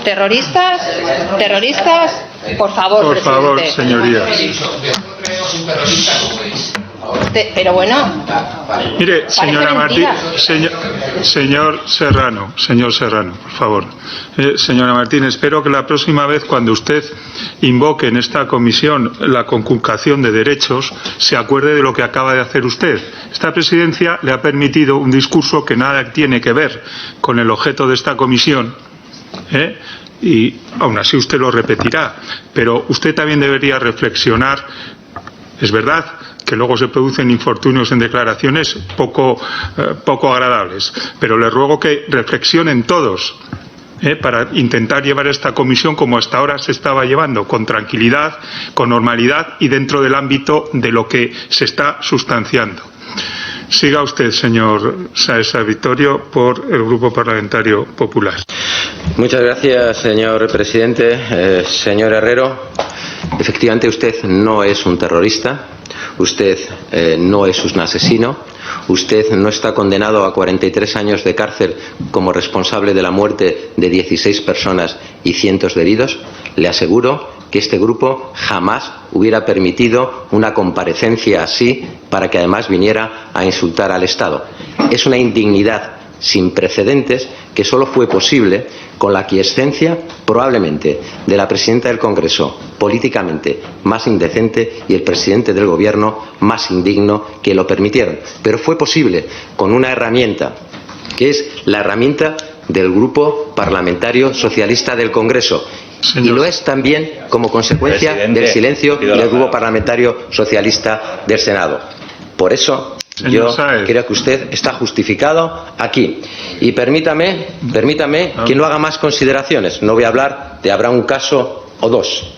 Terroristas, por favor, por favor, señorías. Pero bueno. Mire, señora Martín, señor Serrano, por favor. Señora Martín, espero que la próxima vez, cuando usted invoque en esta comisión la conculcación de derechos, se acuerde de lo que acaba de hacer usted. Esta presidencia le ha permitido un discurso que nada tiene que ver con el objeto de esta comisión, y aún así usted lo repetirá. Pero usted también debería reflexionar. Es verdad que luego se producen infortunios en declaraciones poco agradables, pero les ruego que reflexionen todos para intentar llevar esta comisión como hasta ahora se estaba llevando, con tranquilidad, con normalidad y dentro del ámbito de lo que se está sustanciando. Siga usted, señor Sáez Vittorio, por el Grupo Parlamentario Popular. Muchas gracias, señor presidente. Señor Herrero, efectivamente usted no es un terrorista. Usted no es un asesino, usted no está condenado a 43 años de cárcel como responsable de la muerte de 16 personas y cientos de heridos. Le aseguro que este grupo jamás hubiera permitido una comparecencia así para que además viniera a insultar al Estado. Es una indignidad sin precedentes que solo fue posible con la aquiescencia probablemente de la presidenta del Congreso, políticamente más indecente, y el presidente del Gobierno más indigno, que lo permitieron. Pero fue posible con una herramienta, que es la herramienta del Grupo Parlamentario Socialista del Congreso. Señor. Y lo es también como consecuencia del silencio del Grupo Parlamentario Socialista del Senado. Por eso yo creo que usted está justificado aquí. Y permítame que no haga más consideraciones. No voy a hablar de habrá un caso o dos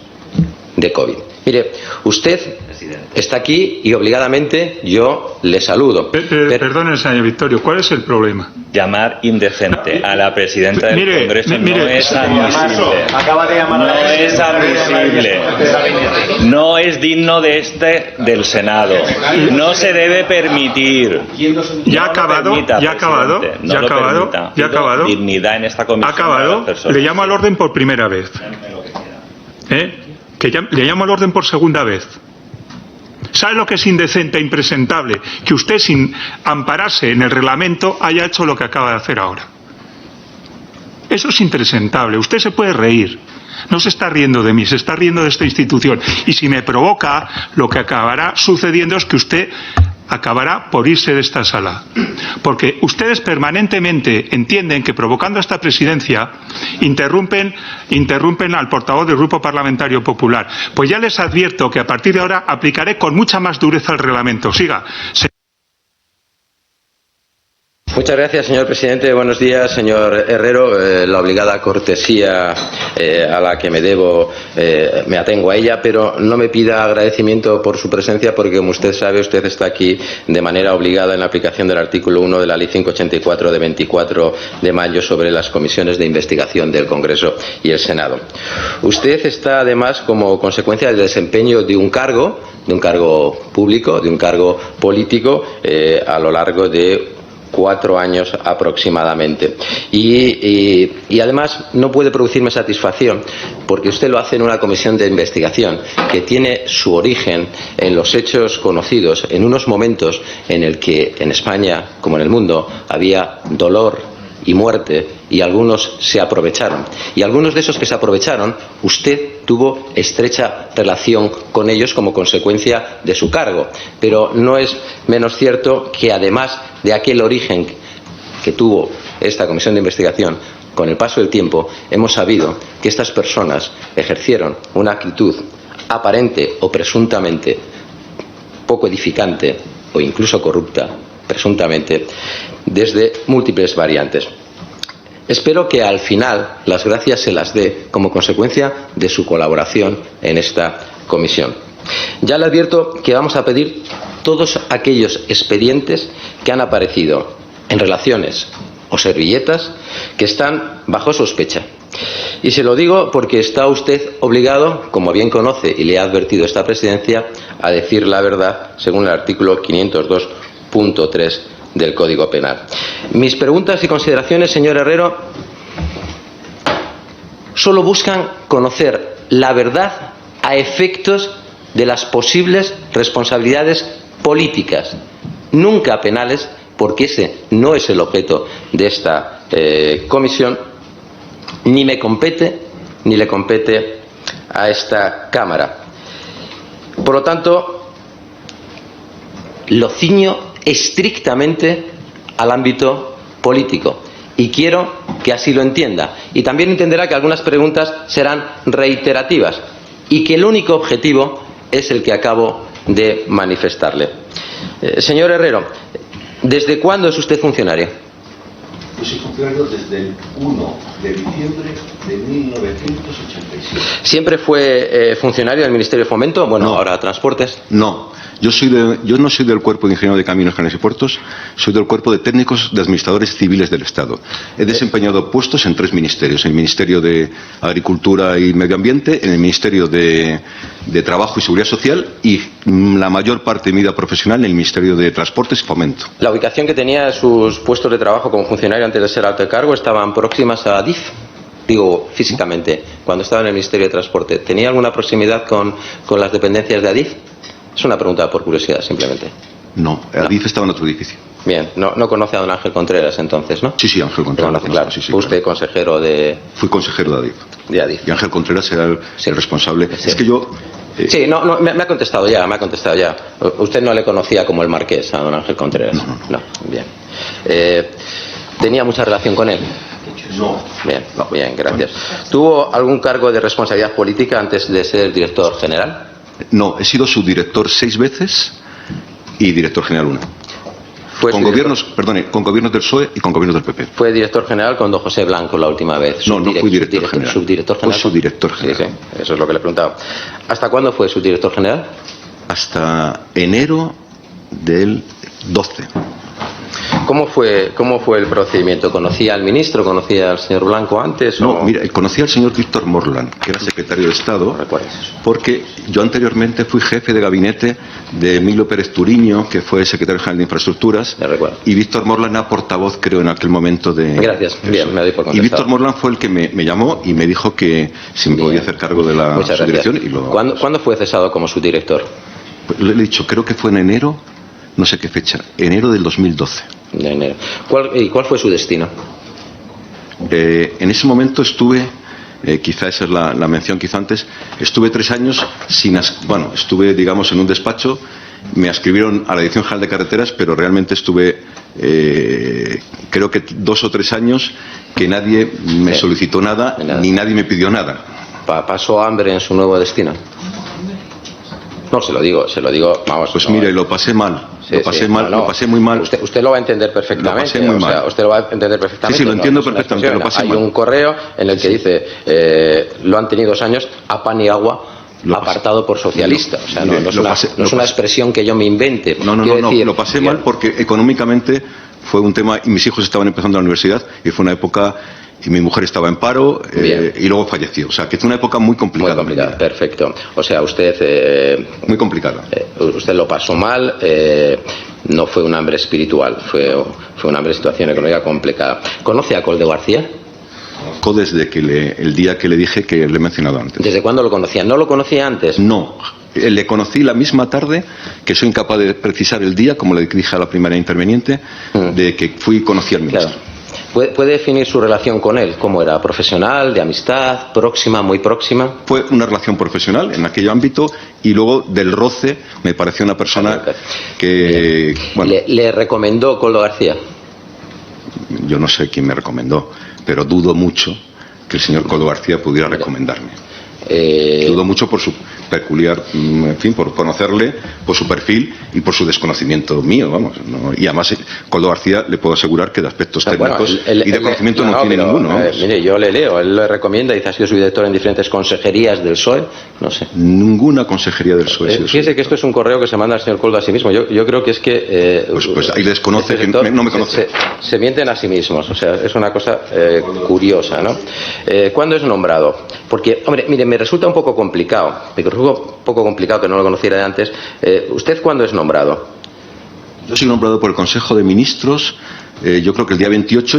de COVID. Mire, usted está aquí y obligadamente yo le saludo. Perdone, señor Vittorio, ¿cuál es el problema? Llamar indecente a la presidenta del Congreso no es admisible. No es admisible. No es digno del Senado. No se debe permitir. ¿Ya ha acabado? ¿Ya ha acabado? ¿Ya ha acabado? ¿Ya ha acabado? Dignidad en esta comisión. ¿Ha acabado? Le llamo al orden por primera vez. Le llamo al orden por segunda vez. ¿Sabe lo que es indecente e impresentable? Que usted, sin ampararse en el reglamento, haya hecho lo que acaba de hacer ahora. Eso es impresentable. Usted se puede reír. No se está riendo de mí, se está riendo de esta institución. Y si me provoca, lo que acabará sucediendo es que usted acabará por irse de esta sala. Porque ustedes permanentemente entienden que provocando esta presidencia interrumpen al portavoz del Grupo Parlamentario Popular. Pues ya les advierto que a partir de ahora aplicaré con mucha más dureza el reglamento. Siga. Muchas gracias, señor presidente. Buenos días, señor Herrero. La obligada cortesía a la que me debo, me atengo a ella, pero no me pida agradecimiento por su presencia porque, como usted sabe, usted está aquí de manera obligada en la aplicación del artículo 1 de la Ley 584 de 24 de mayo sobre las comisiones de investigación del Congreso y el Senado. Usted está, además, como consecuencia del desempeño de un cargo público, de un cargo político, a lo largo de 4 años aproximadamente. Y además no puede producirme satisfacción porque usted lo hace en una comisión de investigación que tiene su origen en los hechos conocidos, en unos momentos en el que en España, como en el mundo, había dolor y muerte, y algunos se aprovecharon. Y algunos de esos que se aprovecharon, usted tuvo estrecha relación con ellos como consecuencia de su cargo. Pero no es menos cierto que, además de aquel origen que tuvo esta comisión de investigación, con el paso del tiempo hemos sabido que estas personas ejercieron una actitud aparente o presuntamente poco edificante o incluso corrupta, presuntamente, desde múltiples variantes. Espero que al final las gracias se las dé como consecuencia de su colaboración en esta comisión. Ya le advierto que vamos a pedir todos aquellos expedientes que han aparecido en relaciones o servilletas que están bajo sospecha. Y se lo digo porque está usted obligado, como bien conoce y le ha advertido esta presidencia, a decir la verdad según el artículo 502.3 del Código Penal. Mis preguntas y consideraciones, señor Herrero, solo buscan conocer la verdad a efectos de las posibles responsabilidades políticas, nunca penales, porque ese no es el objeto de esta comisión, ni me compete ni le compete a esta Cámara. Por lo tanto, lo ciño estrictamente al ámbito político y quiero que así lo entienda. Y también entenderá que algunas preguntas serán reiterativas y que el único objetivo es el que acabo de manifestarle. Señor Herrero, ¿desde cuándo es usted funcionario? Yo soy funcionario desde el 1 de diciembre de 1987. ¿Siempre fue funcionario del Ministerio de Fomento? Bueno, No. ahora Transportes. No, yo no soy del Cuerpo de Ingenieros de Caminos, Canales y Puertos, soy del Cuerpo de Técnicos de Administradores Civiles del Estado. He desempeñado puestos en 3 ministerios, en el Ministerio de Agricultura y Medio Ambiente, en el Ministerio de Trabajo y Seguridad Social y la mayor parte de mi vida profesional en el Ministerio de Transportes y Fomento. La ubicación que tenía sus puestos de trabajo como funcionario antes de ser alto de cargo estaban próximas a Adif. Digo, físicamente, cuando estaba en el Ministerio de Transporte. ¿Tenía alguna proximidad con las dependencias de Adif? Es una pregunta por curiosidad, simplemente. No, Adif estaba en otro edificio. Bien, no conoce a don Ángel Contreras entonces, ¿no? Sí, Ángel Contreras. Lo conoce, claro. Sí, Fue usted consejero de Fui consejero de Adif. Adif. Y Ángel Contreras era el responsable. Sí. Es que yo... Sí, no, me ha contestado ya, Usted no le conocía como el marqués a don Ángel Contreras. No, bien. ¿Tenía mucha relación con él? No. Bien, gracias. ¿Tuvo algún cargo de responsabilidad política antes de ser director general? No, he sido subdirector 6 veces y director general 1. Con gobiernos del PSOE y con gobiernos del PP. Fue director general con don José Blanco la última vez. No fui director general. Subdirector general. Fue subdirector general. Sí, eso es lo que le he preguntado. ¿Hasta cuándo fue subdirector general? Hasta enero del 12. ¿Cómo fue el procedimiento? ¿Conocía al ministro? ¿Conocía al señor Blanco antes? No, mira, conocí al señor Víctor Morland, que era secretario de Estado, porque yo anteriormente fui jefe de gabinete de Emilio Pérez Turiño, que fue secretario general de Infraestructuras, y Víctor Morland era portavoz, creo, en aquel momento de... Gracias, bien, me doy por contestado. Y Víctor Morland fue el que me llamó y me dijo que si me podía hacer cargo de la subdirección. Y ¿Cuándo fue cesado como subdirector? Pues le he dicho, creo que fue en enero, no sé qué fecha, enero del 2012. De enero. ¿Cuál fue su destino? En ese momento estuve, quizá esa es la mención que hizo antes, estuve 3 años estuve, digamos, en un despacho, me adscribieron a la Dirección General de Carreteras, pero realmente estuve, creo que 2 o 3 años que nadie me solicitó nada, ni nadie me pidió nada. ¿Pasó hambre en su nuevo destino? No, se lo digo, vamos. Pues mire, lo pasé mal. Lo pasé muy mal. Usted lo va a entender perfectamente. Lo pasé muy mal. Usted lo va a entender perfectamente. Sí, lo entiendo perfectamente. Lo pasé Hay mal. un correo en el que dice, lo han tenido 2 años a pan y agua, apartado por socialista. O sea, no es una expresión que yo me invente. No, lo pasé mal porque económicamente fue un tema, y mis hijos estaban empezando la universidad, y fue una época... Y mi mujer estaba en paro y luego falleció. O sea, que fue una época muy complicada. Muy complicada, perfecto. O sea, usted... muy complicada. Usted lo pasó mal, no fue un hambre espiritual, fue un hambre de situación económica complicada. ¿Conoce a Koldo García? Conozco desde que el día que le dije que le he mencionado antes. ¿Desde cuándo lo conocía? ¿No lo conocía antes? No. Le conocí la misma tarde, que soy incapaz de precisar el día, como le dije a la primera interveniente, de que fui y conocí al ministro. Claro. ¿Puede definir su relación con él? ¿Cómo era? ¿Profesional, de amistad, próxima, muy próxima? Fue una relación profesional en aquel ámbito y luego del roce me pareció una persona que... Bueno, ¿Le recomendó Koldo García? Yo no sé quién me recomendó, pero dudo mucho que el señor Koldo García pudiera recomendarme. Dudo mucho por su peculiar, en fin, por conocerle, por su perfil y por su desconocimiento mío, vamos. Y además, Koldo García le puedo asegurar que de aspectos técnicos y de conocimiento no tiene ninguno. Mire, yo le leo, él le recomienda, dice, ha sido subdirector en diferentes consejerías del PSOE, no sé. Ninguna consejería del PSOE. Fíjese que esto es un correo que se manda al señor Koldo a sí mismo. Yo creo que es que... Pues ahí desconoce, que no me conoce. Se mienten a sí mismos, o sea, es una cosa curiosa, ¿no? ¿Cuándo es nombrado? Porque, hombre, mire, me resulta un poco complicado, que no lo conociera de antes. ¿Usted cuándo es nombrado? Yo soy nombrado por el Consejo de Ministros yo creo que el día 28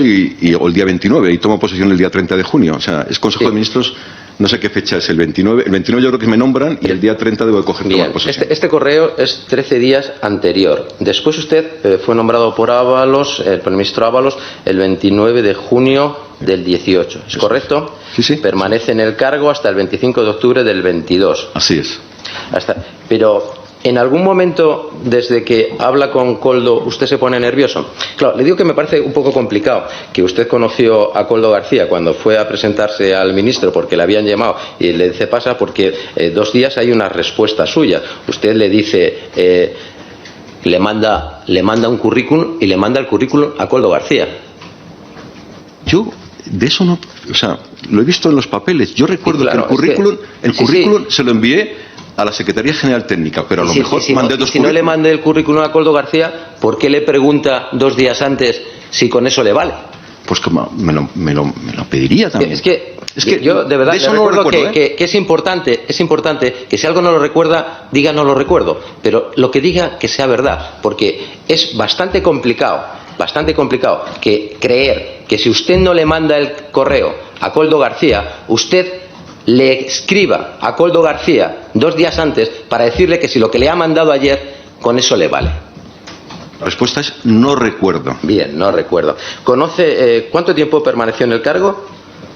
o el día 29, y tomo posesión el día 30 de junio. O sea, es Consejo de Ministros, no sé qué fecha es el 29. El 29 yo creo que me nombran y el día 30 debo de coger tomar posesión. Este correo es 13 días anterior. Después usted fue nombrado por Ábalos, por el ministro Ábalos, el 29 de junio del 18. ¿Es correcto? Sí, sí. Permanece en el cargo hasta el 25 de octubre del 22. Así es. Pero ¿en algún momento, desde que habla con Koldo, usted se pone nervioso? Claro, le digo que me parece un poco complicado que usted conoció a Koldo García cuando fue a presentarse al ministro porque le habían llamado y le dice pasa porque 2 días hay una respuesta suya. Usted le dice, le manda un currículum y le manda el currículum a Koldo García. Yo de eso no, o sea, lo he visto en los papeles. Yo recuerdo que el currículum se lo envié a la Secretaría General Técnica, pero a lo mejor mandé dos currículos. Si no le mandé el currículum a Koldo García, ¿por qué le pregunta 2 días antes si con eso le vale? Pues que me lo pediría también. Es que yo de verdad le recuerdo que es importante que si algo no lo recuerda, diga no lo recuerdo, pero lo que diga que sea verdad, porque es bastante complicado que creer que si usted no le manda el correo a Koldo García, usted le escriba a Koldo García 2 días antes para decirle que si lo que le ha mandado ayer, con eso le vale. La respuesta es no recuerdo. Bien, no recuerdo. ¿Conoce cuánto tiempo permaneció en el cargo?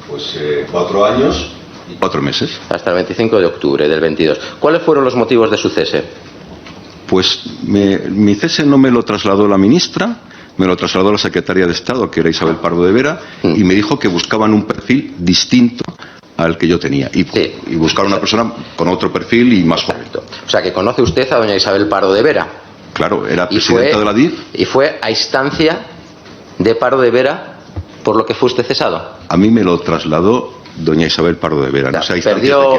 Pues 4 años y 4 meses. Hasta el 25 de octubre del 22. ¿Cuáles fueron los motivos de su cese? Pues mi cese no me lo trasladó la ministra, me lo trasladó la secretaria de Estado, que era Isabel Pardo de Vera, y me dijo que buscaban un perfil distinto al que yo tenía y buscar una persona con otro perfil y más joven. O sea, que conoce usted a doña Isabel Pardo de Vera. Claro, era presidenta de la DIF. ¿Y fue a instancia de Pardo de Vera por lo que fue usted cesado? A mí me lo trasladó doña Isabel Pardo de Vera. O sea,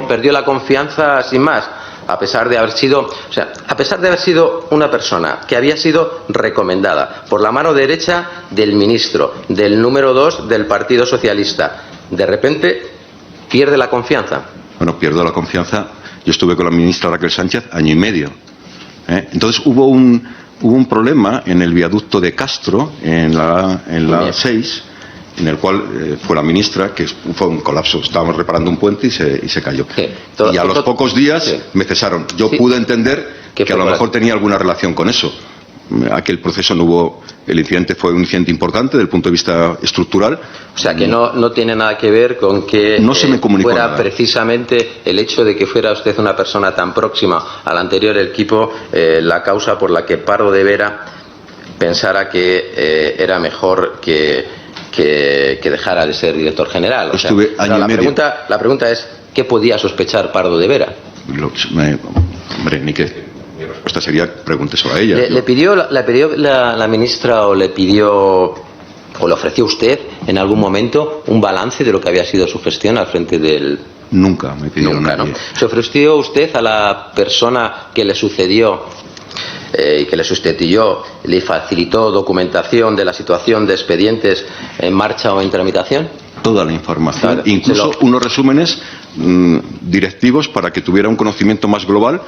perdió la confianza sin más, a pesar de haber sido una persona que había sido recomendada por la mano derecha del ministro, del número 2 del Partido Socialista. De repente pierde la confianza. Bueno, pierdo la confianza. Yo estuve con la ministra Raquel Sánchez 1 año y medio. Entonces hubo un problema en el viaducto de Castro, en la 6, en el cual fue la ministra, que fue un colapso. Estábamos reparando un puente y se cayó. Y a los pocos días me cesaron. Yo pude entender que a lo mejor tenía alguna relación con eso. Aquel proceso no hubo. El incidente fue un incidente importante desde el punto de vista estructural. O sea, que no tiene nada que ver con que no se me comunicó fuera nada. Precisamente el hecho de que fuera usted una persona tan próxima al anterior equipo la causa por la que Pardo de Vera pensara que era mejor que dejara de ser director general. O sea, estuve año y medio. La pregunta es, ¿qué podía sospechar Pardo de Vera? Hombre, ni que... Mi respuesta sería, pregúnteselo a ella. ¿Le pidió la ministra o le ofreció usted en algún momento un balance de lo que había sido su gestión al frente del... Nunca me pidió nadie. ¿No? ¿Se ofreció usted a la persona que le sucedió y que le sustituyó, le facilitó documentación de la situación de expedientes en marcha o en tramitación? Toda la información, incluso unos resúmenes directivos para que tuviera un conocimiento más global,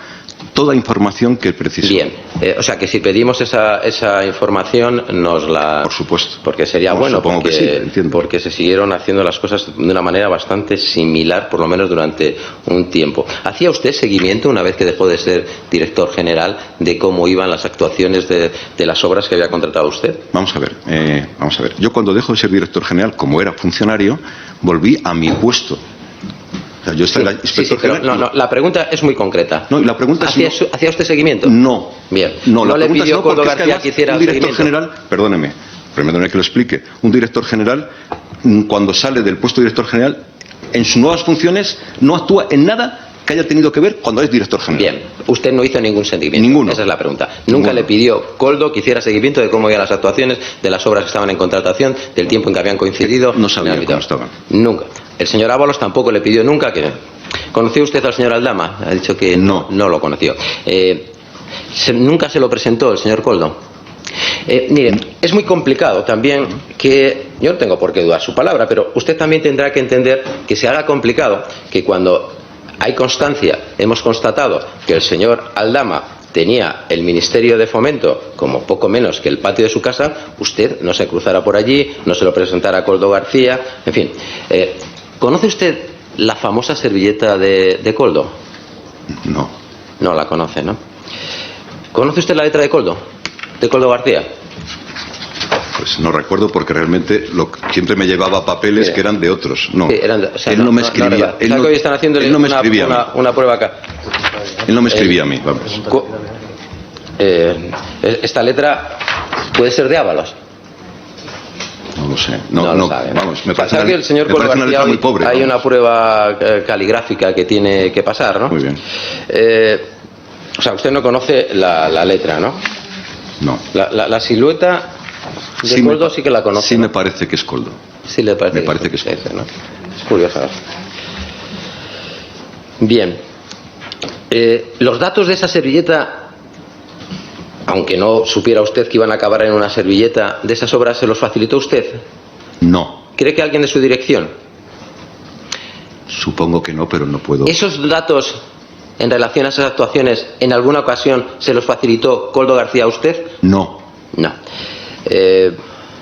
toda información que precise. Bien, o sea que si pedimos esa información nos la... Por supuesto. Porque sería bueno, porque se siguieron haciendo las cosas de una manera bastante similar, por lo menos durante un tiempo. ¿Hacía usted seguimiento, una vez que dejó de ser director general, de cómo iban las actuaciones de las obras que había contratado usted? Vamos a ver. Yo cuando dejo de ser director general, como era funcionario, volví a mi puesto. O sea, yo estaba inspector general. No, la pregunta es muy concreta. No, y la pregunta es ¿Hacía usted seguimiento? No. Bien. No le pidió Koldo García que hiciera un director seguimiento. general, perdóneme que lo explique. Un director general, cuando sale del puesto de director general, en sus nuevas funciones no actúa en nada que haya tenido que ver cuando es director general. Bien, usted no hizo ningún seguimiento. Ninguno. Esa es la pregunta. Nunca le pidió Koldo que hiciera seguimiento de cómo iban las actuaciones, de las obras que estaban en contratación, del tiempo en que habían coincidido. No sabía cómo estaban. Nunca. El señor Ábalos tampoco le pidió nunca que... ¿Conoció usted al señor Aldama? Ha dicho que no lo conoció. ¿Nunca se lo presentó el señor Koldo? Mire, es muy complicado también que... Yo no tengo por qué dudar su palabra, pero usted también tendrá que entender que se haga complicado que cuando hay constancia, hemos constatado que el señor Aldama tenía el Ministerio de Fomento como poco menos que el patio de su casa, usted no se cruzara por allí, no se lo presentara a Koldo García, en fin. ¿Conoce usted la famosa servilleta de Koldo? No. No la conoce, ¿no? ¿Conoce usted la letra de Koldo García? Pues no recuerdo porque realmente siempre me llevaba papeles que eran de otros. No, sí, él no me escribía. Él no, hoy están haciendo una prueba acá. Él no me escribía a mí, vamos. Esta letra puede ser de Ábalos. No lo sé. No lo sabe, ¿no? Vamos, me parece que el señor Koldo García muy pobre. Hay una prueba caligráfica que tiene que pasar, ¿no? Muy bien. O sea, usted no conoce la letra, ¿no? No. La silueta de Koldo sí que la conoce. Sí, me parece que es Koldo. Sí, le parece. Me parece que es Koldo. ¿No? Es curioso. Bien. Los datos de esa servilleta, aunque no supiera usted que iban a acabar en una servilleta, ¿de esas obras se los facilitó usted? No. ¿Cree que alguien de su dirección? Supongo que no, pero no puedo. ¿Esos datos en relación a esas actuaciones en alguna ocasión se los facilitó Koldo García a usted? No. No.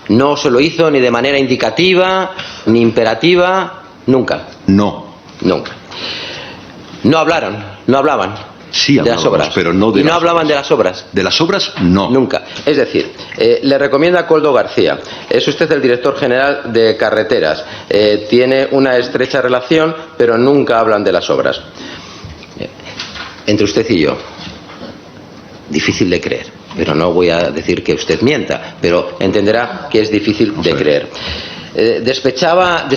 No se lo hizo ni de manera indicativa, ni imperativa, nunca. No. Nunca. No hablaban. Sí, de las obras, pero no de y no hablaban de las obras. De las obras, no. Nunca. Es decir, le recomienda a Koldo García. Es usted el director general de Carreteras. Tiene una estrecha relación, pero nunca hablan de las obras. Entre usted y yo, difícil de creer, pero no voy a decir que usted mienta, pero entenderá que es difícil de creer. Despachaba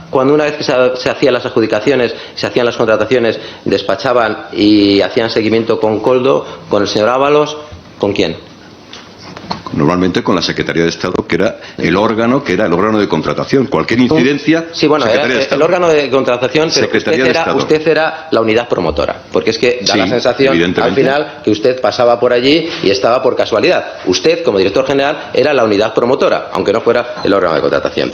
cuando una vez que se hacían las adjudicaciones, se hacían las contrataciones, despachaban y hacían seguimiento con Koldo, con el señor Ábalos, ¿con quién? Normalmente con la Secretaría de Estado, que era el órgano de contratación. Cualquier incidencia. Sí, bueno, era el órgano de contratación, pero usted era la unidad promotora, porque es que da la sensación al final que usted pasaba por allí y estaba por casualidad. Usted, como director general, era la unidad promotora, aunque no fuera el órgano de contratación.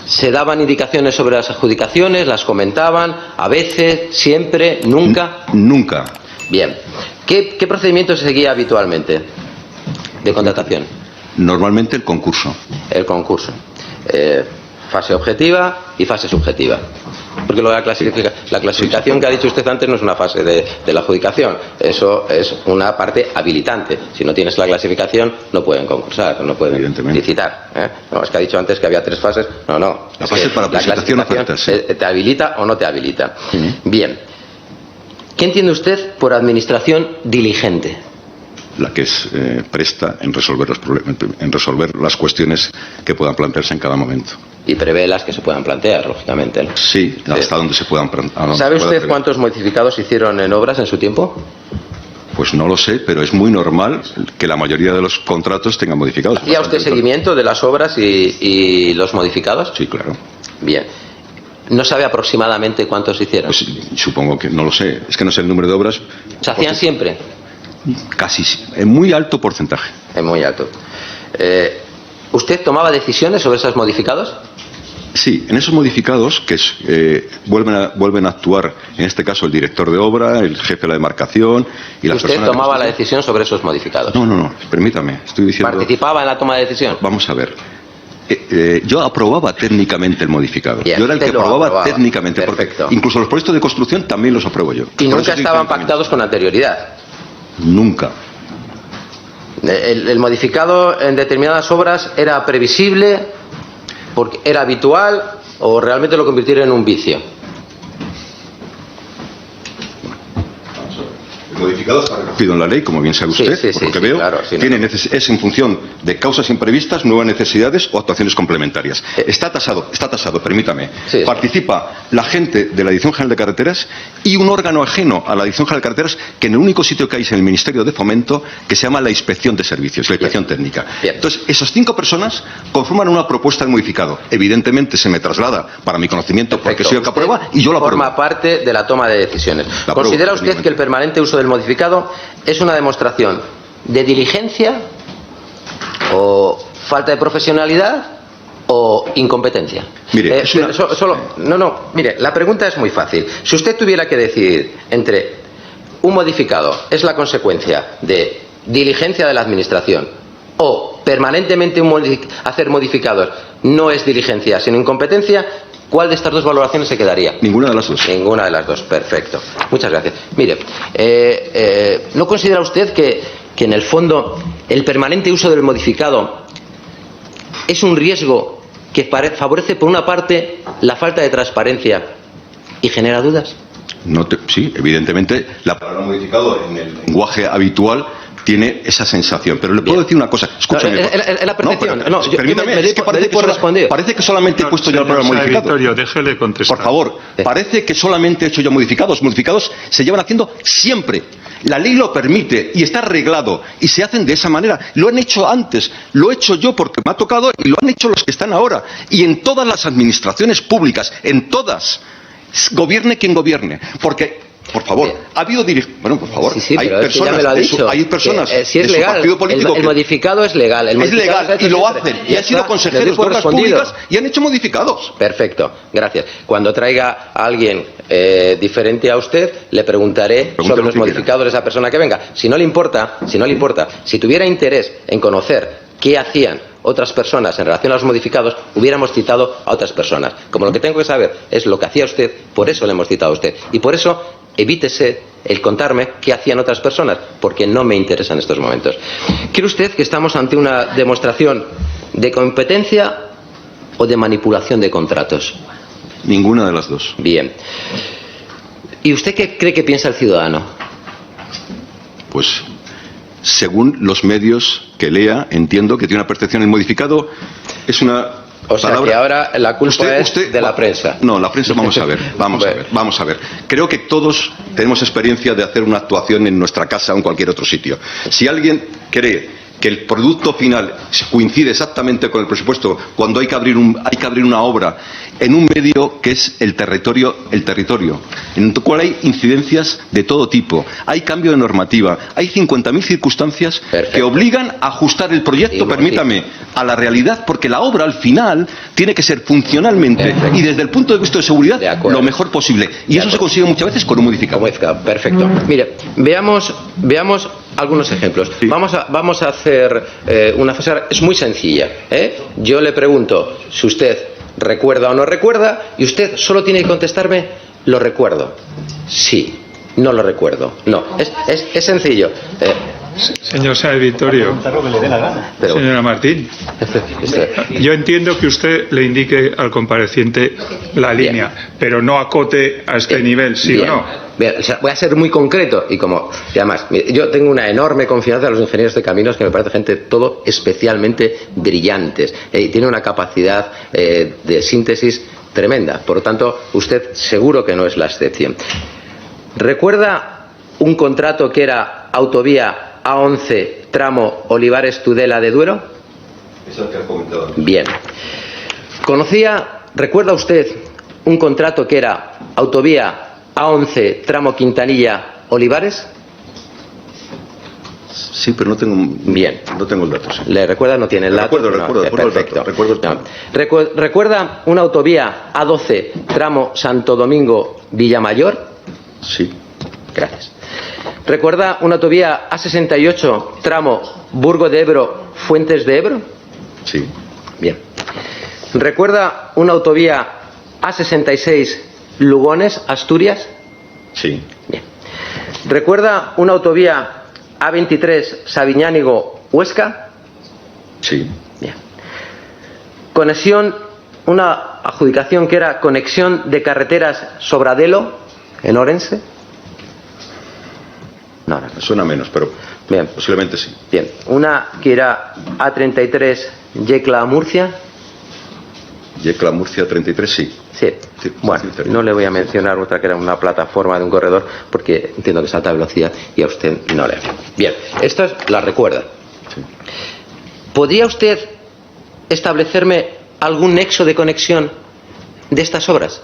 ¿Se daban indicaciones sobre las adjudicaciones? ¿Las comentaban? ¿A veces? ¿Siempre? ¿Nunca? Nunca. Bien. ¿Qué procedimiento se seguía habitualmente de contratación? Normalmente el concurso. El concurso. Fase objetiva y fase subjetiva. Porque la clasificación que ha dicho usted antes no es una fase de la adjudicación. Eso es una parte habilitante. Si no tienes la clasificación, no pueden concursar, no pueden licitar. No, es que ha dicho antes que había 3 fases. No. La fase para presentación ofertas. Sí. ¿Te habilita o no te habilita? Bien. ¿Qué entiende usted por administración diligente? La que es presta en resolver los problemas, en resolver las cuestiones que puedan plantearse en cada momento. Y prevé las que se puedan plantear, lógicamente, ¿no? Sí, hasta donde se puedan plantear. ¿Sabe usted cuántos modificados hicieron en obras en su tiempo? Pues no lo sé, pero es muy normal que la mayoría de los contratos tengan modificados. ¿Hacía usted seguimiento de las obras y los modificados? Sí, claro. Bien. ¿No sabe aproximadamente cuántos hicieron? Pues supongo que no lo sé. Es que no sé el número de obras. ¿Se hacían siempre? Casi, en muy alto porcentaje. En muy alto. ¿Usted tomaba decisiones sobre esos modificados? Sí, en esos modificados que vuelven a actuar, en este caso el director de obra, el jefe de la demarcación y las personas. ¿Usted tomaba la decisión sobre esos modificados? No, permítame, estoy diciendo. ¿Participaba en la toma de decisión? Vamos a ver. Yo aprobaba técnicamente el modificado. Bien, yo era el que aprobaba técnicamente. Perfecto. Porque incluso los proyectos de construcción también los apruebo yo. ¿Y nunca estaban pactados con anterioridad? Nunca. ¿El modificado en determinadas obras era previsible, porque era habitual o realmente lo convirtieron en un vicio? El modificado está recogido en la ley, como bien sabe usted, por lo que veo, claro, es en función de causas imprevistas, nuevas necesidades o actuaciones complementarias. Está tasado, permítame. Participa la gente de la Dirección General de Carreteras y un órgano ajeno a la Dirección General de Carreteras, que en el único sitio que hay es en el Ministerio de Fomento, que se llama la Inspección de Servicios, la Inspección Técnica. Entonces, esas 5 personas conforman una propuesta de modificado. Evidentemente se me traslada para mi conocimiento, porque soy el que aprueba y yo lo apruebo. Forma parte de la toma de decisiones. ¿Considera usted que el permanente uso del modificado es una demostración de diligencia o falta de profesionalidad o incompetencia? Mire, mire, la pregunta es muy fácil. Si usted tuviera que decidir entre un modificado es la consecuencia de diligencia de la Administración o permanentemente hacer modificados no es diligencia sino incompetencia, ¿cuál de estas dos valoraciones se quedaría? Ninguna de las dos. Ninguna de las dos, perfecto. Muchas gracias. Mire, ¿no considera usted que en el fondo el permanente uso del modificado es un riesgo que favorece por una parte la falta de transparencia y genera dudas? Sí, evidentemente la palabra modificado en el lenguaje habitual tiene esa sensación. Pero le puedo decir una cosa. Escúchame. Es la percepción. Permítame, es que parece que solamente he puesto yo la palabra modificado. Déjele contestar. Por favor, parece que solamente he hecho yo modificados. Modificados se llevan haciendo siempre. La ley lo permite y está arreglado y se hacen de esa manera. Lo han hecho antes, lo he hecho yo porque me ha tocado y lo han hecho los que están ahora. Y en todas las administraciones públicas, en todas, gobierne quien gobierne. Porque, por favor, ha habido bueno, por favor, sí, hay pero personas, ya me lo ha dicho, hay personas si es de su legal, partido político el modificado es legal. Es legal y lo hacen. Y han sido consejeros de obras públicas y han hecho modificados. Perfecto, gracias. Cuando traiga a alguien diferente a usted, le preguntaré sobre los modificados de esa persona que venga. Si no le importa, si tuviera interés en conocer qué hacían otras personas en relación a los modificados, hubiéramos citado a otras personas. Como lo que tengo que saber es lo que hacía usted, por eso le hemos citado a usted. Y por eso evítese el contarme qué hacían otras personas, porque no me interesa en estos momentos. ¿Cree usted que estamos ante una demostración de competencia o de manipulación de contratos? Ninguna de las dos. Bien. ¿Y usted qué cree que piensa el ciudadano? Pues, según los medios que lea, entiendo que tiene una percepción. El modificado es una O sea, palabra... que ahora la culpa es de la prensa. No, la prensa, vamos a ver. Creo que todos tenemos experiencia de hacer una actuación en nuestra casa o en cualquier otro sitio. Si alguien cree que el producto final coincide exactamente con el presupuesto cuando hay que abrir una obra en un medio que es el territorio, en el cual hay incidencias de todo tipo, hay cambio de normativa, hay 50.000 circunstancias que obligan a ajustar el proyecto, permítame, a la realidad, porque la obra al final tiene que ser funcionalmente y desde el punto de vista de seguridad lo mejor posible. Y eso se consigue muchas veces con un modificado. Perfecto. Mire, veamos algunos ejemplos. Sí. Vamos a hacer una fase, es muy sencilla. Yo le pregunto si usted recuerda o no recuerda y usted solo tiene que contestarme lo recuerdo. Sí, no lo recuerdo. No, es sencillo. Señor Sáenz Victorio, señora Martín, yo entiendo que usted le indique al compareciente la línea, pero no acote a este nivel, ¿sí o no? Bien, o sea, voy a ser muy concreto y además, yo tengo una enorme confianza en los ingenieros de caminos, que me parece gente todo especialmente brillantes y tiene una capacidad de síntesis tremenda. Por lo tanto, usted seguro que no es la excepción. ¿Recuerda un contrato que era autovía A11 tramo Olivares-Tudela de Duero? Es el que ha comentado. Bien. ¿Recuerda usted un contrato que era autovía A11 tramo Quintanilla-Olivares? Sí, pero no tengo el dato. Sí. ¿Le recuerda? No tiene el dato. Perfecto. ¿Recuerda una autovía A12 tramo Santo Domingo-Villamayor? Sí. Gracias. ¿Recuerda una autovía A68 tramo Burgo de Ebro-Fuentes de Ebro? Sí. Bien. ¿Recuerda una autovía A66 Lugones, Asturias? Sí. Bien. ¿Recuerda una autovía A23 Sabiñánigo, Huesca? Sí. Bien. Una adjudicación que era conexión de carreteras Sobradelo, en Orense. No. Suena menos, pero bien. Posiblemente sí. Bien. Una que era A33 Yecla, Murcia. Yecla, Murcia 33, sí. Sí. Bueno, no le voy a mencionar otra que era una plataforma de un corredor porque entiendo que es alta velocidad y a usted no le. Bien, estas las recuerda. Sí. ¿Podría usted establecerme algún nexo de conexión de estas obras?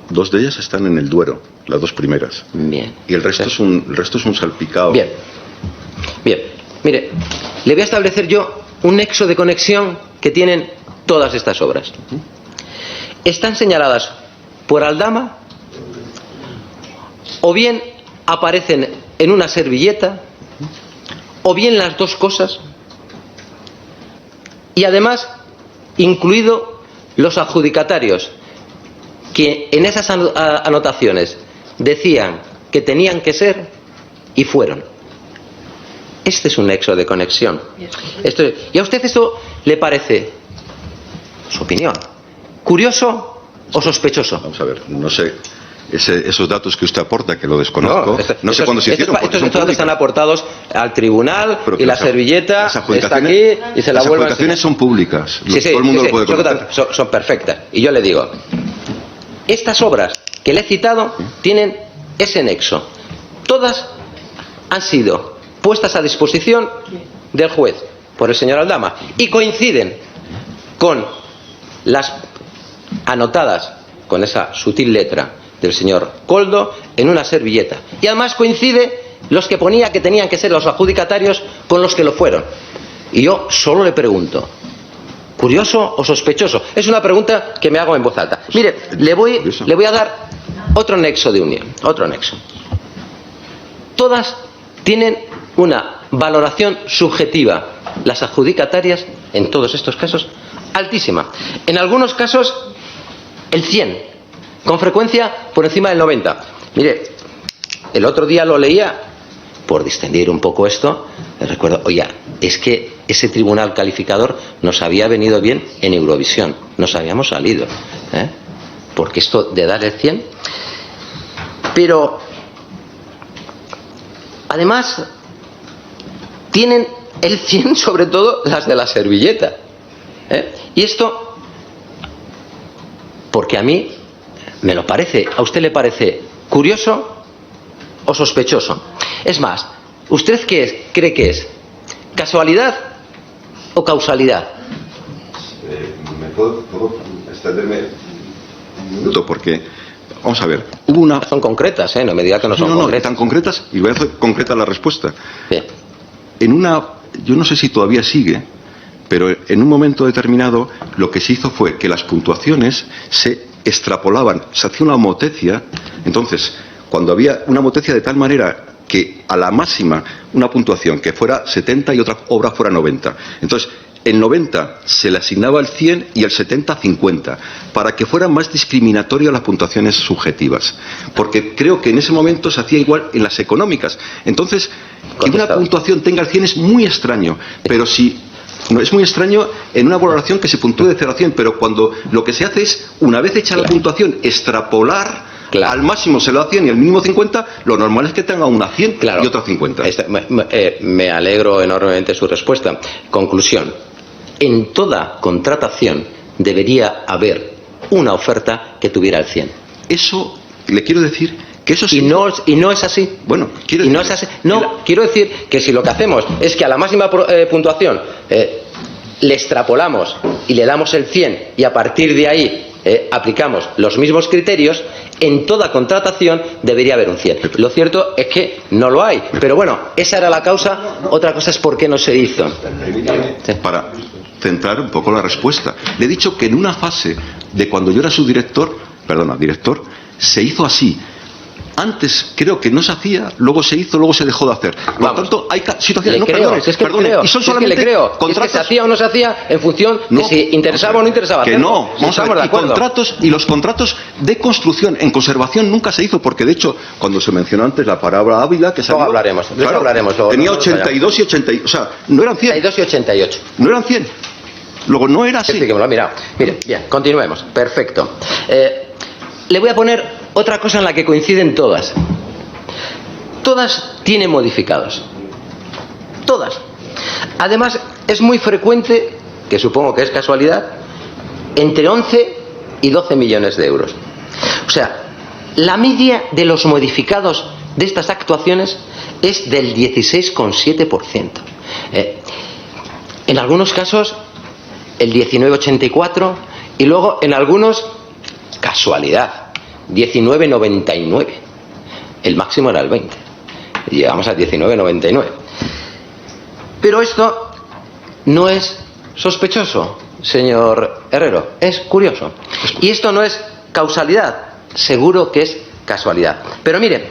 Dos de ellas están en el Duero, las dos primeras. Bien. Y el resto es un salpicado. Bien. Mire, le voy a establecer yo un nexo de conexión que tienen todas estas obras. Están señaladas por Aldama o bien aparecen en una servilleta, o bien las dos cosas, y además incluido los adjudicatarios que en esas anotaciones decían que tenían que ser y fueron. Este es un nexo de conexión. ¿Y a usted esto le parece, su opinión, curioso o sospechoso? Vamos a ver, no sé. Esos datos que usted aporta, que lo desconozco, no sé cuándo se hicieron. Estos datos están aportados al tribunal y la servilleta está aquí y se la vuelve a enseñar. Las adjudicaciones son públicas, todo el mundo lo puede conocer. Son perfectas. Y yo le digo, estas obras que le he citado tienen ese nexo. Todas han sido puestas a disposición del juez por el señor Aldama y coinciden con las anotadas con esa sutil letra del señor Koldo en una servilleta. Y además coincide los que ponía que tenían que ser los adjudicatarios con los que lo fueron. Y yo solo le pregunto, ¿curioso o sospechoso? Es una pregunta que me hago en voz alta. Mire, le voy a dar otro nexo de unión, otro nexo. Todas tienen una valoración subjetiva, las adjudicatarias, en todos estos casos, altísima. En algunos casos, el 100%. Con frecuencia por encima del 90%. Mire, el otro día lo leía, por distender un poco esto, me recuerdo, oye, es que ese tribunal calificador nos había venido bien en Eurovisión, nos habíamos salido, porque esto de dar el 100%, pero además tienen el 100% sobre todo las de la servilleta, y esto, porque a mí me lo parece, ¿a usted le parece curioso o sospechoso? Es más, ¿usted qué cree que es? ¿Casualidad o causalidad? ¿Me puedo extenderme un minuto? Porque, vamos a ver, hubo una... Son concretas, no me diga que no son concretas. No, tan concretas, y voy a hacer concreta la respuesta. Bien. Yo no sé si todavía sigue, pero en un momento determinado lo que se hizo fue que las puntuaciones se extrapolaban, se hacía una homotecia. Entonces, cuando había una homotecia de tal manera que a la máxima una puntuación que fuera 70 y otra obra fuera 90, entonces el 90 se le asignaba el 100 y el 70 50, para que fueran más discriminatorias las puntuaciones subjetivas, porque creo que en ese momento se hacía igual en las económicas. Entonces, que una puntuación tenga el 100 es muy extraño, pero si no, es muy extraño en una valoración que se puntúe de 0 a 100, pero cuando lo que se hace es, una vez hecha la puntuación, extrapolar al máximo se lo da 100 y al mínimo 50, lo normal es que tenga una 100 y otra 50. Me alegro enormemente de su respuesta. Conclusión. En toda contratación debería haber una oferta que tuviera el 100. Eso, le quiero decir que eso sí. Y no es así. Bueno, quiero decir que si lo que hacemos es que a la máxima puntuación le extrapolamos y le damos el 100 y a partir de ahí aplicamos los mismos criterios, en toda contratación debería haber un 100. Lo cierto es que no lo hay. Pero bueno, esa era la causa. Otra cosa es por qué no se hizo. Para centrar un poco la respuesta. Le he dicho que en una fase de cuando yo era su director, se hizo así. Antes creo que no se hacía, luego se hizo, luego se dejó de hacer. Por lo tanto, hay situaciones... Y son solamente contratos... Es que se hacía o no se hacía en función de si interesaba o no interesaba. Que no, vamos a ver, y los contratos de construcción en conservación nunca se hizo, porque de hecho, cuando se mencionó antes la palabra Ávila, que luego hablaremos. Tenía 82 y 88, o sea, no eran 100. 82 y 88. No eran 100. Luego no era así. Sí, que me lo ha mirado. Mire, bien, continuemos. Perfecto. Le voy a poner otra cosa en la que coinciden todas. Todas tienen modificados. Todas. Además, es muy frecuente, que supongo que es casualidad, entre 11 y 12 millones de euros. O sea, la media de los modificados de estas actuaciones es del 16,7%. En algunos casos, el 19,84%, y luego en algunos, casualidad, 19,99. El máximo era el 20. Llegamos a 19,99. Pero esto no es sospechoso, señor Herrero, es curioso. Y esto no es causalidad, seguro que es casualidad. Pero mire,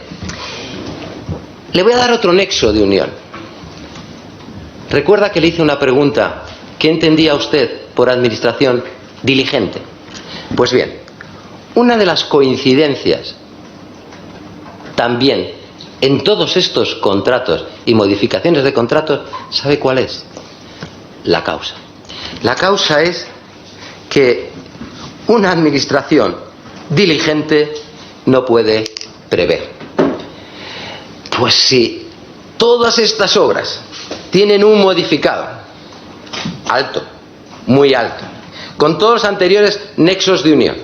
Le voy a dar otro nexo de unión. Recuerda que le hice una pregunta: ¿qué entendía usted por administración diligente? Pues bien, una de las coincidencias también en todos estos contratos y modificaciones de contratos, ¿sabe cuál es? La causa. La causa es que una administración diligente no puede prever. Pues si todas estas obras tienen un modificado alto, muy alto, con todos los anteriores nexos de unión,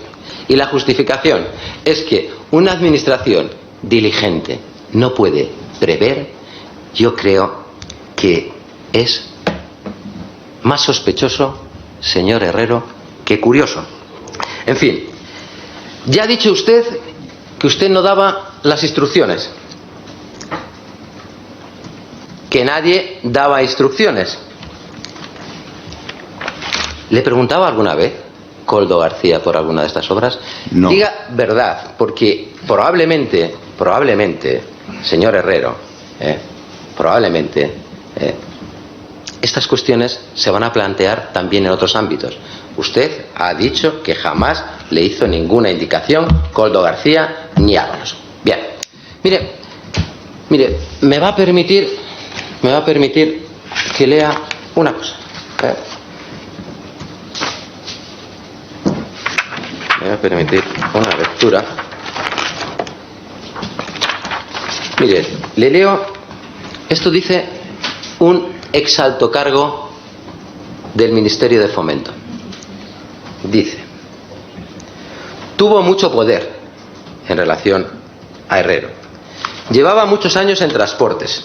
y la justificación es que una administración diligente no puede prever, yo creo que es más sospechoso, señor Herrero, que curioso. En fin, ya ha dicho usted que usted no daba las instrucciones, que nadie daba instrucciones. ¿Le preguntaba alguna vez Koldo García por alguna de estas obras? No. Diga verdad, porque probablemente, señor Herrero, probablemente estas cuestiones se van a plantear también en otros ámbitos. Usted ha dicho que jamás le hizo ninguna indicación Koldo García ni Ábalos. Bien, mire, me va a permitir que lea una cosa. Me va a permitir una lectura. Mire, le leo. Esto dice un exalto cargo del Ministerio de Fomento. Dice: tuvo mucho poder en relación a Herrero. Llevaba muchos años en transportes.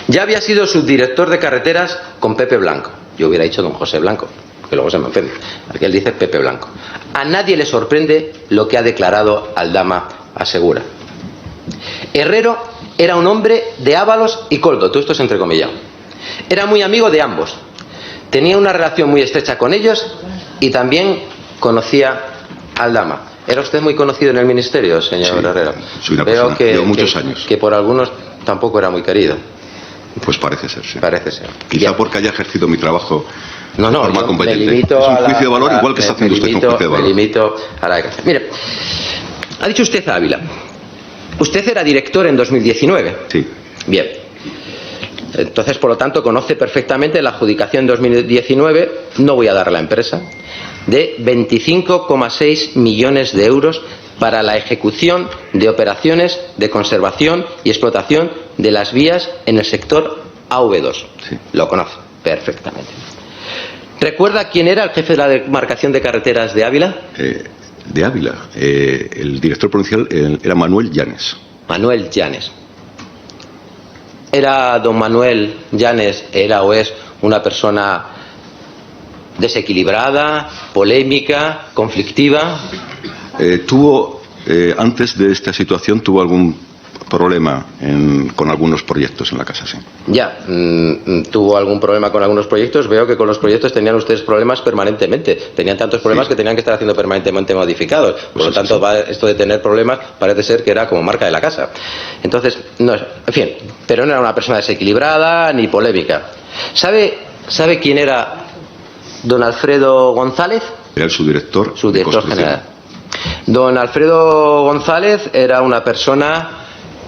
Ya había sido subdirector de carreteras con Pepe Blanco. Yo hubiera dicho don José Blanco, que luego se me ofende. Aquí él dice Pepe Blanco. A nadie le sorprende lo que ha declarado Aldama Asegura. Herrero era un hombre de Ábalos y Koldo, todo esto es entrecomillado. Era muy amigo de ambos. Tenía una relación muy estrecha con ellos y también conocía a Aldama. ¿Era usted muy conocido en el ministerio, señor Herrero? Soy una Veo persona, llevo muchos años. Que por algunos tampoco era muy querido. Pues parece ser, sí. Parece ser. Quizá Bien. porque haya ejercido mi trabajo No, de forma competente. me limito es un a juicio de valor igual que está haciendo usted un juicio de valor. Me limito a la declaración. Mire, ha dicho usted Ávila. Usted era director en 2019. Sí. Bien. Entonces, por lo tanto, conoce perfectamente la adjudicación 2019, no voy a dar la empresa, de 25,6 millones de euros para la ejecución de operaciones de conservación y explotación de las vías en el sector AV2. Sí. Lo conoce perfectamente. ¿Recuerda quién era el jefe de la demarcación de carreteras de Ávila? De Ávila. El director provincial era Manuel Llanes. Manuel Llanes. ¿Era don Manuel Llanes, era o es una persona desequilibrada, polémica, conflictiva? Antes de esta situación tuvo algún problema con algunos proyectos en la casa, sí. Ya, tuvo algún problema con algunos proyectos. Veo que con los proyectos tenían ustedes problemas permanentemente. Tenían tantos problemas que tenían que estar haciendo permanentemente modificados. Por lo tanto, esto de tener problemas parece ser que era como marca de la casa. Entonces, no, en fin, pero no era una persona desequilibrada ni polémica. ¿Sabe quién era don Alfredo González? Era el subdirector General. Don Alfredo González era una persona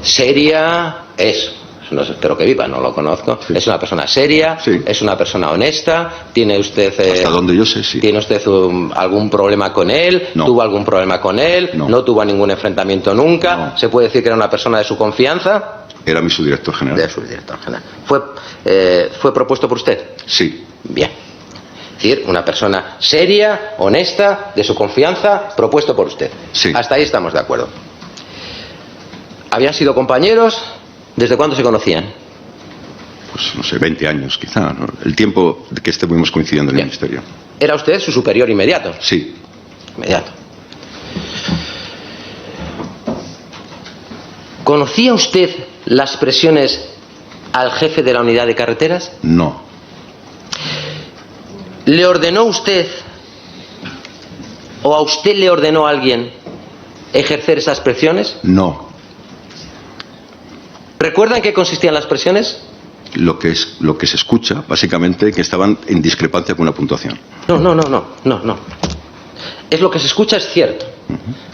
seria, no sé, espero que viva, no lo conozco, sí. Es una persona seria, sí. Es una persona honesta. ¿Tiene usted hasta donde yo sé, sí. ¿Tiene usted algún problema con él? No. ¿Tuvo algún problema con él? No tuvo ningún enfrentamiento nunca. No. ¿Se puede decir que era una persona de su confianza? Era mi subdirector general. De su director general. ¿Fue propuesto por usted? Sí. Bien. Es decir, una persona seria, honesta, de su confianza, propuesto por usted. Sí. Hasta ahí estamos de acuerdo. ¿Habían sido compañeros? ¿Desde cuándo se conocían? Pues no sé, 20 años quizá, ¿no? El tiempo que estuvimos coincidiendo en el ministerio. ¿Era usted su superior inmediato? Sí. Inmediato. ¿Conocía usted las presiones al jefe de la unidad de carreteras? No. ¿Le ordenó usted o a usted le ordenó a alguien ejercer esas presiones? No. ¿Recuerdan en qué consistían las presiones? Lo que se escucha, básicamente, que estaban en discrepancia con una puntuación. No. Es lo que se escucha, es cierto.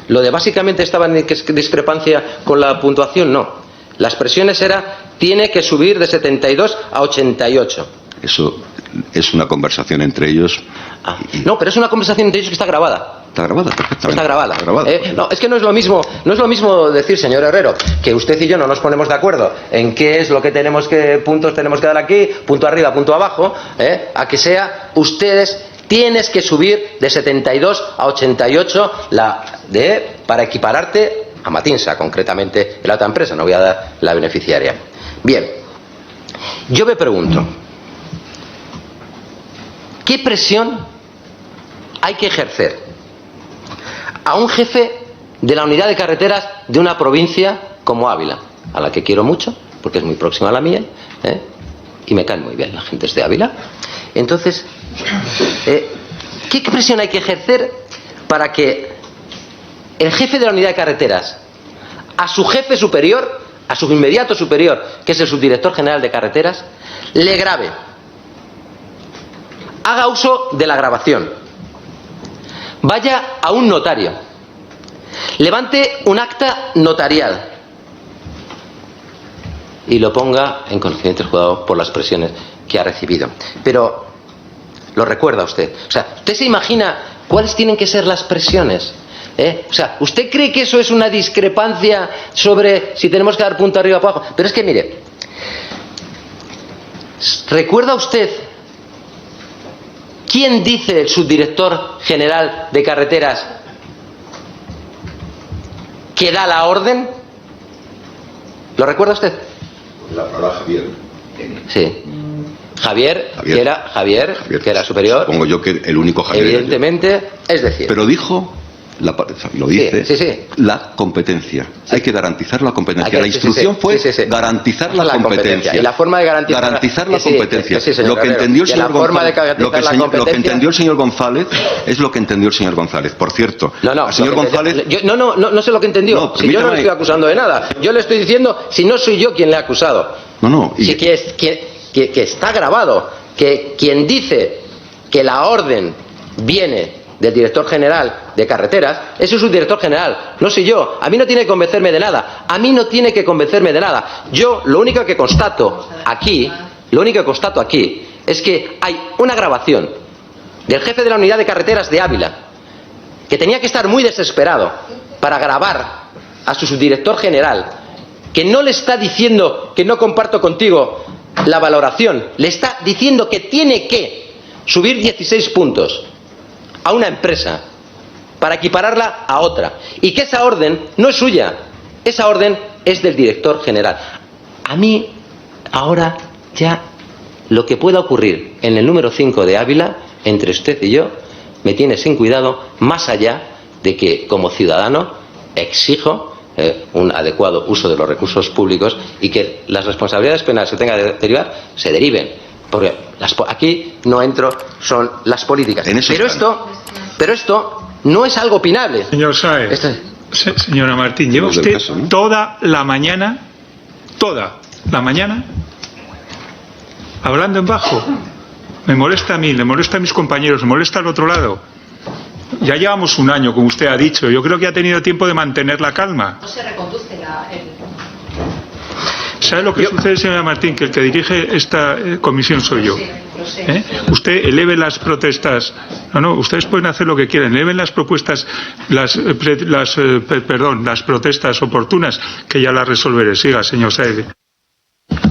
Lo de básicamente estaban en discrepancia con la puntuación, no. Las presiones era, tiene que subir de 72 a 88. Eso es una conversación entre ellos. No, pero es una conversación entre ellos que está grabada. Está grabada, perfectamente. Está grabada. Está grabada. No, es que no es lo mismo decir, señor Herrero, que usted y yo no nos ponemos de acuerdo en qué es lo que puntos tenemos que dar aquí, punto arriba, punto abajo, a que sea ustedes tienes que subir de 72 a 88 para equipararte a Matinsa, concretamente en la otra empresa, no voy a dar la beneficiaria. Bien, yo me pregunto, ¿qué presión hay que ejercer a un jefe de la unidad de carreteras de una provincia como Ávila, a la que quiero mucho, porque es muy próxima a la mía, y me caen muy bien las gentes de Ávila? Entonces, ¿qué presión hay que ejercer para que el jefe de la unidad de carreteras a su jefe superior, a su inmediato superior, que es el subdirector general de carreteras, le grabe, haga uso de la grabación, vaya a un notario, levante un acta notarial y lo ponga en conocimiento del juzgado por las presiones que ha recibido? Pero lo recuerda usted. O sea, ¿usted se imagina cuáles tienen que ser las presiones? O sea, ¿usted cree que eso es una discrepancia sobre si tenemos que dar punto arriba o abajo? Pero es que mire, ¿recuerda usted quién dice el subdirector general de carreteras que da la orden? ¿Lo recuerda usted? La palabra Javier. Sí. Javier, que era superior. Supongo yo que el único Javier. Evidentemente, es decir. Pero dijo, lo dice, sí. la competencia. Hay que garantizar la competencia. La Sí, instrucción fue sí. garantizar la competencia. Y la forma de garantizar la competencia. Lo que entendió el señor González, lo que entendió el señor González es lo que entendió el señor González. Por cierto, al señor González. No sé lo que entendió. Si yo no le estoy acusando de nada. Yo le estoy diciendo si no soy yo quien le ha acusado. Que está grabado, que quien dice que la orden viene del director general de carreteras, ese es un director general, no soy yo. A mí no tiene que convencerme de nada. Yo lo único que constato aquí es que hay una grabación del jefe de la unidad de carreteras de Ávila, que tenía que estar muy desesperado para grabar a su subdirector general, que no le está diciendo que no comparto contigo la valoración, le está diciendo que tiene que subir 16 puntos a una empresa para equipararla a otra, y que esa orden no es suya, esa orden es del director general. A mí ahora ya lo que pueda ocurrir en el número 5 de Ávila entre usted y yo me tiene sin cuidado, más allá de que como ciudadano exijo un adecuado uso de los recursos públicos y que las responsabilidades penales que tenga que derivar se deriven, porque aquí no entro, son las políticas. Pero esto no es algo opinable. Señor Sáez, señora Martín, lleva usted toda la mañana hablando en bajo. Me molesta a mí, le molesta a mis compañeros, me molesta al otro lado. Ya llevamos un año, como usted ha dicho. Yo creo que ha tenido tiempo de mantener la calma. No se reconduce ¿Sabe lo que sucede, señora Martín? Que el que dirige esta comisión soy yo. Lo sé. Usted eleve las protestas. No, ustedes pueden hacer lo que quieran. Eleven las propuestas, las protestas oportunas, que ya las resolveré. Siga, señor Sáez.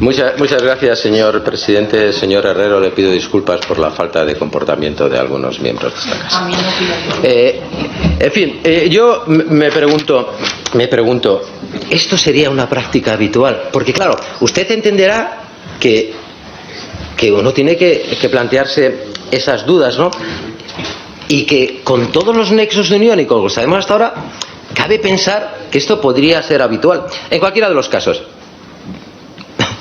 Muchas gracias, señor presidente. Señor Herrero, le pido disculpas por la falta de comportamiento de algunos miembros de esta casa. En fin, yo me pregunto, ¿esto sería una práctica habitual? Porque claro, usted entenderá que uno tiene que plantearse esas dudas, ¿no? Y que con todos los nexos de unión y con lo que sabemos hasta ahora, cabe pensar que esto podría ser habitual. En cualquiera de los casos,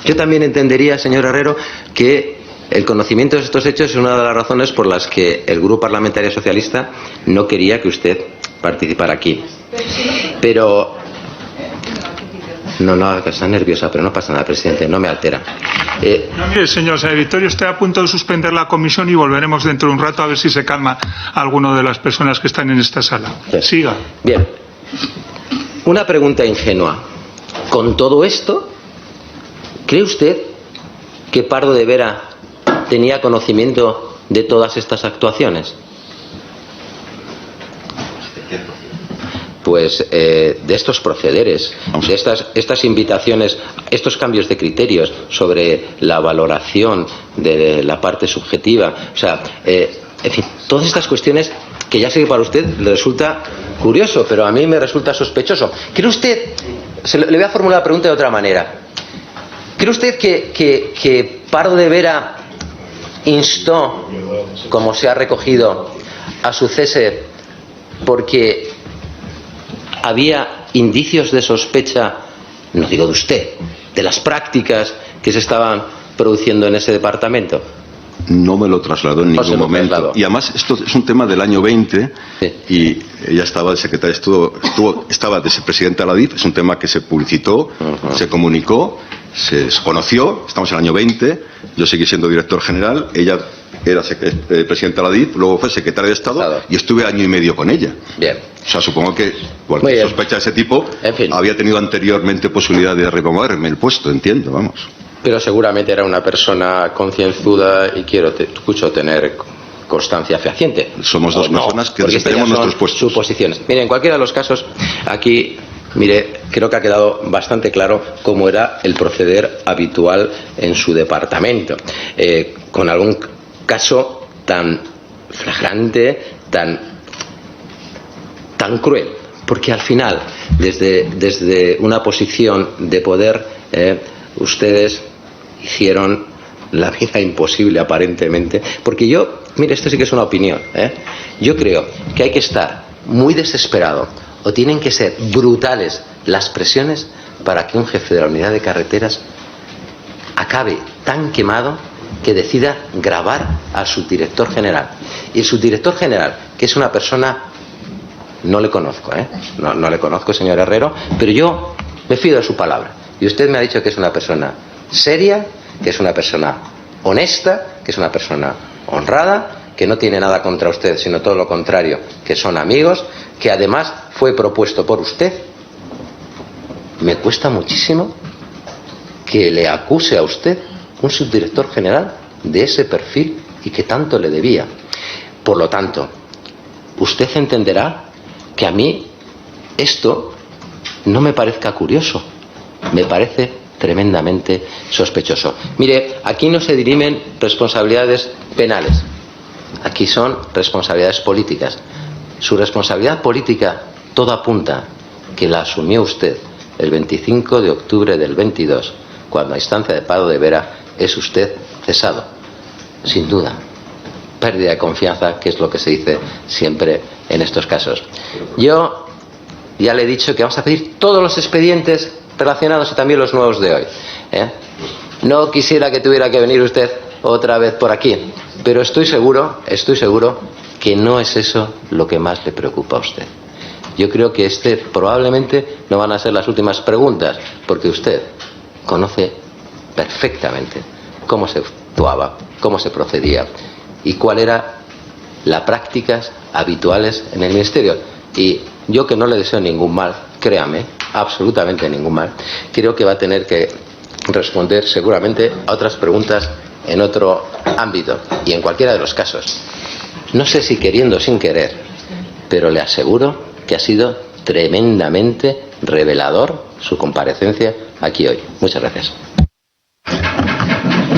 yo también entendería, señor Herrero, que el conocimiento de estos hechos es una de las razones por las que el Grupo Parlamentario Socialista no quería que usted participara aquí. Pero No, que está nerviosa, pero no pasa nada, presidente, no me altera. No, mire, señor Vittorio, estoy a punto de suspender la comisión y volveremos dentro de un rato a ver si se calma alguno de las personas que están en esta sala. Bien. Siga. Bien. Una pregunta ingenua. Con todo esto, ¿cree usted que Pardo de Vera tenía conocimiento de todas estas actuaciones? Pues de estos procederes, de estas invitaciones, estos cambios de criterios sobre la valoración de la parte subjetiva, o sea, en fin, todas estas cuestiones que ya sé que para usted le resulta curioso, pero a mí me resulta sospechoso. ¿Cree usted, le voy a formular la pregunta de otra manera, ¿cree usted que Pardo de Vera instó, como se ha recogido, a su cese porque había indicios de sospecha, no digo de usted, de las prácticas que se estaban produciendo en ese departamento? No me lo trasladó en ningún momento. Y además esto es un tema del año 20, sí. Y ella estaba de secretaria, estaba de presidenta de la DIF, es un tema que se publicitó, se comunicó, se conoció, estamos en el año 20, yo seguí siendo director general, ella era presidenta de la DIF, luego fue secretaria de Estado y estuve año y medio con ella. Bien. O sea, supongo que cualquier sospecha de ese tipo, en fin, había tenido anteriormente posibilidad de removerme el puesto, entiendo, vamos. Pero seguramente era una persona concienzuda y escucho tener constancia fehaciente. Somos dos personas que desempeñamos nuestros puestos. Suposiciones. Mire, en cualquiera de los casos, aquí, mire, creo que ha quedado bastante claro cómo era el proceder habitual en su departamento. Con algún caso tan flagrante, tan cruel. Porque al final, desde una posición de poder, ustedes hicieron la vida imposible aparentemente, porque yo, mire, esto sí que es una opinión, yo creo que hay que estar muy desesperado o tienen que ser brutales las presiones para que un jefe de la unidad de carreteras acabe tan quemado que decida grabar al subdirector general. Y el subdirector general, que es una persona, no le conozco, no le conozco, señor Herrero, pero yo me fío de su palabra. Y usted me ha dicho que es una persona seria, que es una persona honesta, que es una persona honrada, que no tiene nada contra usted, sino todo lo contrario, que son amigos, que además fue propuesto por usted. Me cuesta muchísimo que le acuse a usted un subdirector general de ese perfil y que tanto le debía. Por lo tanto, usted entenderá que a mí esto no me parezca curioso, me parece tremendamente sospechoso. Mire, aquí no se dirimen responsabilidades penales, aquí son responsabilidades políticas. Su responsabilidad política, todo apunta que la asumió usted el 25 de octubre del 22, cuando a instancia de Pardo de Vera es usted cesado. Sin duda, pérdida de confianza, que es lo que se dice siempre en estos casos. Yo ya le he dicho que vamos a pedir todos los expedientes relacionados y también los nuevos de hoy. No quisiera que tuviera que venir usted otra vez por aquí, pero estoy seguro que no es eso lo que más le preocupa a usted. Yo creo que probablemente no van a ser las últimas preguntas, porque usted conoce perfectamente cómo se actuaba, cómo se procedía y cuáles eran las prácticas habituales en el ministerio. Y yo, que no le deseo ningún mal, créame, absolutamente ningún mal, creo que va a tener que responder seguramente a otras preguntas en otro ámbito y en cualquiera de los casos. No sé si queriendo o sin querer, pero le aseguro que ha sido tremendamente revelador su comparecencia aquí hoy. Muchas gracias.